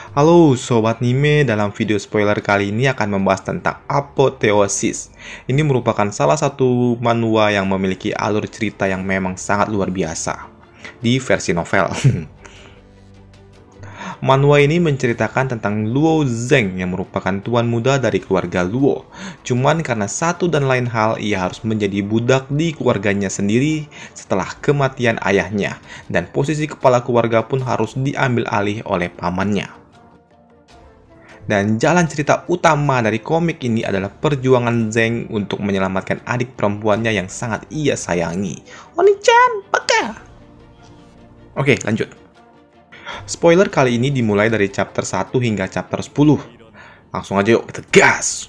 Halo Sobat Anime, dalam video spoiler kali ini akan membahas tentang Apotheosis. Ini merupakan salah satu manhwa yang memiliki alur cerita yang memang sangat luar biasa di versi novel. Manhwa ini menceritakan tentang Luo Zheng yang merupakan tuan muda dari keluarga Luo. Cuman karena satu dan lain hal, ia harus menjadi budak di keluarganya sendiri setelah kematian ayahnya. Dan posisi kepala keluarga pun harus diambil alih oleh pamannya. Dan jalan cerita utama dari komik ini adalah perjuangan Zheng untuk menyelamatkan adik perempuannya yang sangat ia sayangi. Oni-chan, baka! Oke, lanjut. Spoiler kali ini dimulai dari chapter 1 hingga chapter 10. Langsung aja yuk, kita gas!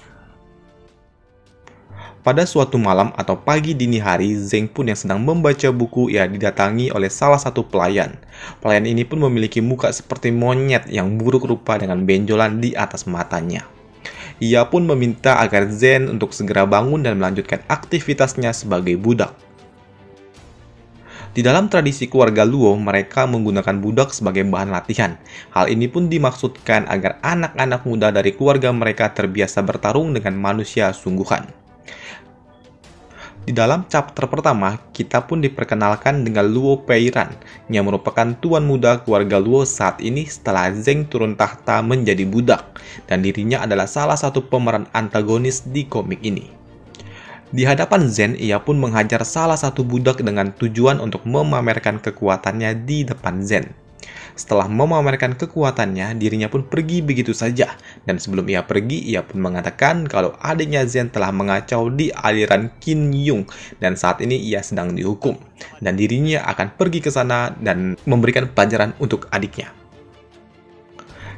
Pada suatu malam atau pagi dini hari, Zheng pun yang sedang membaca buku, ia didatangi oleh salah satu pelayan. Pelayan ini pun memiliki muka seperti monyet yang buruk rupa dengan benjolan di atas matanya. Ia pun meminta agar Zheng untuk segera bangun dan melanjutkan aktivitasnya sebagai budak. Di dalam tradisi keluarga Luo, mereka menggunakan budak sebagai bahan latihan. Hal ini pun dimaksudkan agar anak-anak muda dari keluarga mereka terbiasa bertarung dengan manusia sungguhan. Di dalam chapter pertama, kita pun diperkenalkan dengan Luo Peiran, yang merupakan tuan muda keluarga Luo saat ini setelah Zheng turun tahta menjadi budak, dan dirinya adalah salah satu pemeran antagonis di komik ini. Di hadapan Zheng, ia pun menghajar salah satu budak dengan tujuan untuk memamerkan kekuatannya di depan Zheng. Setelah memamerkan kekuatannya, dirinya pun pergi begitu saja. Dan sebelum ia pergi, ia pun mengatakan kalau adiknya Zheng telah mengacau di aliran Qin Yung dan saat ini ia sedang dihukum. Dan dirinya akan pergi ke sana dan memberikan pelajaran untuk adiknya.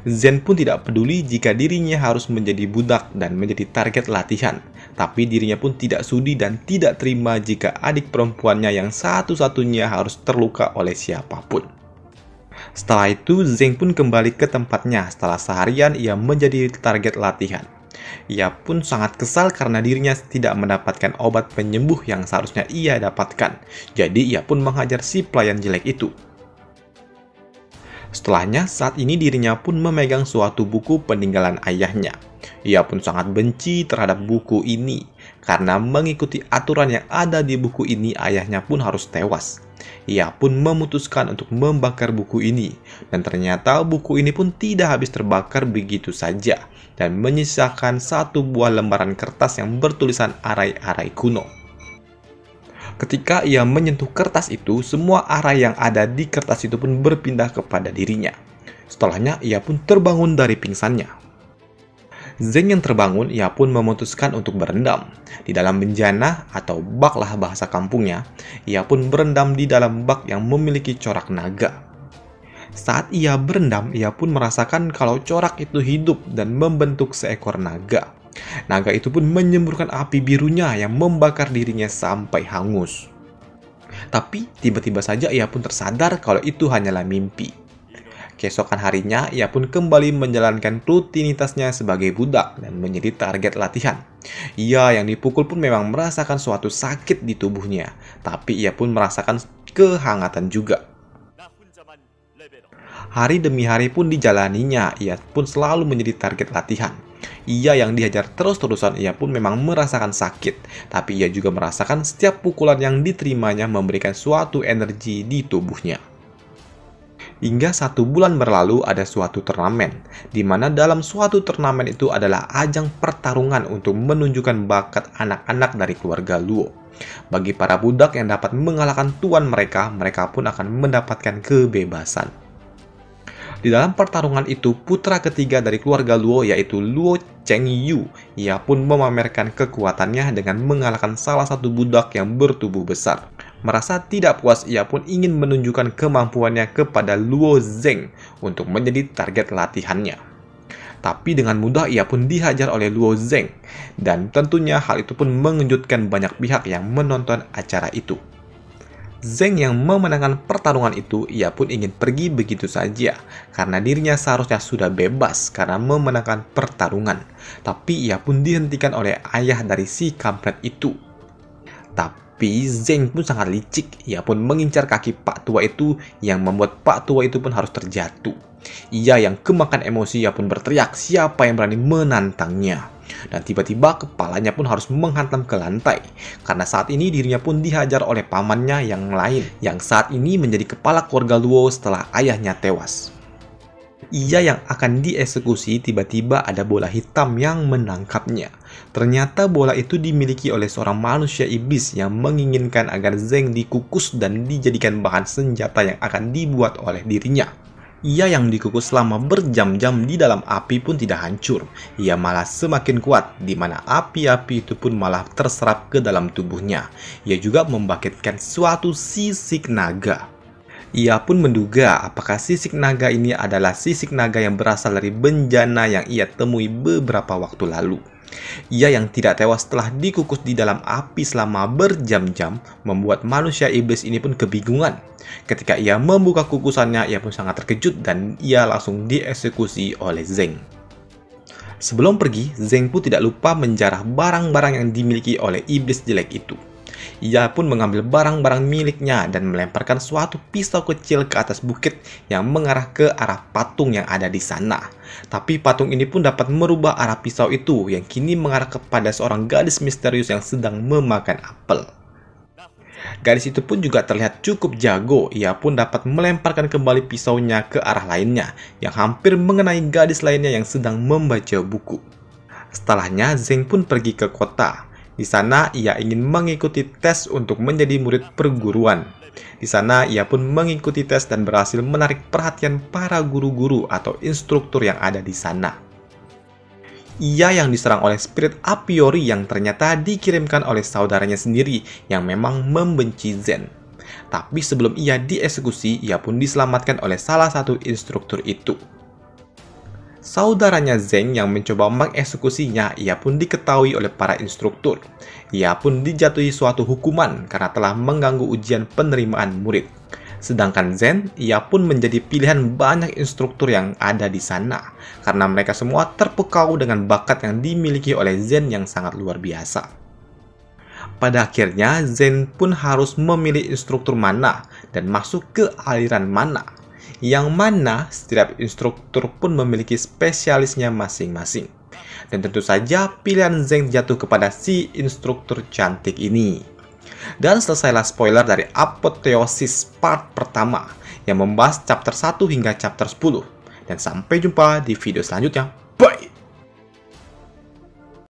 Zheng pun tidak peduli jika dirinya harus menjadi budak dan menjadi target latihan. Tapi dirinya pun tidak sudi dan tidak terima jika adik perempuannya yang satu-satunya harus terluka oleh siapapun. Setelah itu, Zheng pun kembali ke tempatnya setelah seharian ia menjadi target latihan. Ia pun sangat kesal karena dirinya tidak mendapatkan obat penyembuh yang seharusnya ia dapatkan. Jadi ia pun menghajar si pelayan jelek itu. Setelahnya, saat ini dirinya pun memegang suatu buku peninggalan ayahnya. Ia pun sangat benci terhadap buku ini, karena mengikuti aturan yang ada di buku ini, ayahnya pun harus tewas. Ia pun memutuskan untuk membakar buku ini, dan ternyata buku ini pun tidak habis terbakar begitu saja, dan menyisakan satu buah lembaran kertas yang bertulisan arai-arai kuno. Ketika ia menyentuh kertas itu, semua arai yang ada di kertas itu pun berpindah kepada dirinya. Setelahnya, ia pun terbangun dari pingsannya. Zheng yang terbangun, ia pun memutuskan untuk berendam. Di dalam bejana atau bak lah bahasa kampungnya, ia pun berendam di dalam bak yang memiliki corak naga. Saat ia berendam, ia pun merasakan kalau corak itu hidup dan membentuk seekor naga. Naga itu pun menyemburkan api birunya yang membakar dirinya sampai hangus. Tapi tiba-tiba saja ia pun tersadar kalau itu hanyalah mimpi. Keesokan harinya ia pun kembali menjalankan rutinitasnya sebagai budak dan menjadi target latihan. Ia yang dipukul pun memang merasakan suatu sakit di tubuhnya, tapi ia pun merasakan kehangatan juga. Hari demi hari pun dijalaninya, ia pun selalu menjadi target latihan. Ia yang dihajar terus-terusan, ia pun memang merasakan sakit, tapi ia juga merasakan setiap pukulan yang diterimanya memberikan suatu energi di tubuhnya. Hingga 1 bulan berlalu ada suatu turnamen, di mana dalam suatu turnamen itu adalah ajang pertarungan untuk menunjukkan bakat anak-anak dari keluarga Luo. Bagi para budak yang dapat mengalahkan tuan mereka, mereka pun akan mendapatkan kebebasan. Di dalam pertarungan itu, putra ketiga dari keluarga Luo yaitu Luo Chengyu. Ia pun memamerkan kekuatannya dengan mengalahkan salah satu budak yang bertubuh besar. Merasa tidak puas, ia pun ingin menunjukkan kemampuannya kepada Luo Zheng untuk menjadi target latihannya. Tapi dengan mudah ia pun dihajar oleh Luo Zheng. Dan tentunya hal itu pun mengejutkan banyak pihak yang menonton acara itu. Zheng yang memenangkan pertarungan itu, ia pun ingin pergi begitu saja, karena dirinya seharusnya sudah bebas karena memenangkan pertarungan. Tapi ia pun dihentikan oleh ayah dari si kampret itu. Tapi Tapi Zeng pun sangat licik. Ia pun mengincar kaki Pak Tua itu yang membuat Pak Tua itu pun harus terjatuh. Ia yang kemakan emosi, ia pun berteriak siapa yang berani menantangnya. Dan tiba-tiba kepalanya pun harus menghantam ke lantai. Karena saat ini dirinya pun dihajar oleh pamannya yang lain, yang saat ini menjadi kepala keluarga Luo setelah ayahnya tewas. Ia yang akan dieksekusi, tiba-tiba ada bola hitam yang menangkapnya. Ternyata bola itu dimiliki oleh seorang manusia iblis yang menginginkan agar Zeng dikukus dan dijadikan bahan senjata yang akan dibuat oleh dirinya. Ia yang dikukus selama berjam-jam di dalam api pun tidak hancur. Ia malah semakin kuat, di mana api-api itu pun malah terserap ke dalam tubuhnya. Ia juga membangkitkan suatu sisik naga. Ia pun menduga apakah sisik naga ini adalah sisik naga yang berasal dari bencana yang ia temui beberapa waktu lalu. Ia yang tidak tewas setelah dikukus di dalam api selama berjam-jam membuat manusia iblis ini pun kebingungan. Ketika ia membuka kukusannya, ia pun sangat terkejut dan ia langsung dieksekusi oleh Zeng. Sebelum pergi, Zeng pun tidak lupa menjarah barang-barang yang dimiliki oleh iblis jelek itu. Ia pun mengambil barang-barang miliknya dan melemparkan suatu pisau kecil ke atas bukit yang mengarah ke arah patung yang ada di sana. Tapi patung ini pun dapat merubah arah pisau itu yang kini mengarah kepada seorang gadis misterius yang sedang memakan apel. Gadis itu pun juga terlihat cukup jago. Ia pun dapat melemparkan kembali pisaunya ke arah lainnya yang hampir mengenai gadis lainnya yang sedang membaca buku. Setelahnya, Zeng pun pergi ke kota. Di sana ia ingin mengikuti tes untuk menjadi murid perguruan. Di sana ia pun mengikuti tes dan berhasil menarik perhatian para guru-guru atau instruktur yang ada di sana. Ia yang diserang oleh spirit a priori yang ternyata dikirimkan oleh saudaranya sendiri yang memang membenci Zen. Tapi sebelum ia dieksekusi, ia pun diselamatkan oleh salah satu instruktur itu. Saudaranya Zeng yang mencoba mengeksekusinya, ia pun diketahui oleh para instruktur. Ia pun dijatuhi suatu hukuman karena telah mengganggu ujian penerimaan murid. Sedangkan Zen, ia pun menjadi pilihan banyak instruktur yang ada di sana, karena mereka semua terpukau dengan bakat yang dimiliki oleh Zen yang sangat luar biasa. Pada akhirnya, Zen pun harus memilih instruktur mana dan masuk ke aliran mana. Yang mana setiap instruktur pun memiliki spesialisnya masing-masing. Dan tentu saja pilihan Zeng jatuh kepada si instruktur cantik ini. Dan selesailah spoiler dari Apotheosis part pertama yang membahas chapter 1 hingga chapter 10. Dan sampai jumpa di video selanjutnya. Bye!